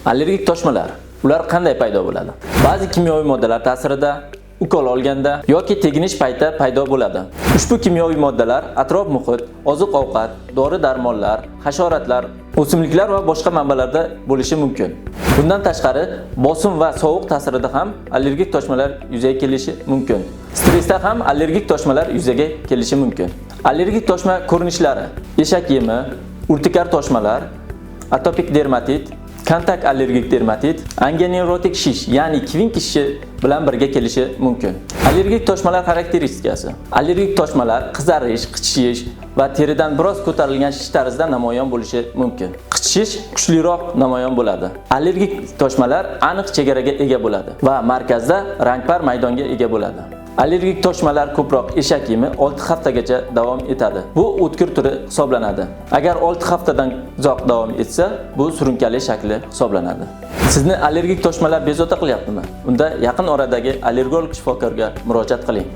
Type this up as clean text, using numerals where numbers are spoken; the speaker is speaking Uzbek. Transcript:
Allergik toshmalar. Ular qanday paydo bo'ladi? Ba'zi kimyoviy moddalar ta'sirida, ukol olganda yoki teginish payti paydo bo'ladi. Ushbu kimyoviy moddalar atrof muhit, oziq-ovqat, dori-darmonlar, hasharotlar, o'simliklar va boshqa manbalarda bo'lishi mumkin. Bundan tashqari, bosim va sovuq ta'sirida ham allergik toshmalar yuzaga kelishi mumkin. Stressda ham allergik toshmalar yuzaga kelishi mumkin. Allergik toshma ko'rinishlari: eshak yemi, urtikar toshmalar, atopik dermatit, kontakt allergik dermatit, angeneurotik shish, ya'ni kvink shishi bilan birga kelishi mumkin. Allergik toshmalar xarakteristikasi. Allergik toshmalar qizarish, qichishish va teridan biroz ko'tarilgan shish tarzida namoyon bo'lishi mumkin. Qichishish kuchliroq namoyon bo'ladi. Allergik toshmalar aniq chegaraga ega bo'ladi va markazda rangpar maydonga ega bo'ladi. Allergik toshmalar ko'proq eshak yemi 6 haftagacha davom etadi. Bu o'tkir turi hisoblanadi. Agar 6 haftadan uzoq davom etsa, bu surunkali shakli hisoblanadi. Sizni allergik toshmalar bezovta qilyaptimi? Unda yaqin oradagi allergolog shifokorga murojaat qiling.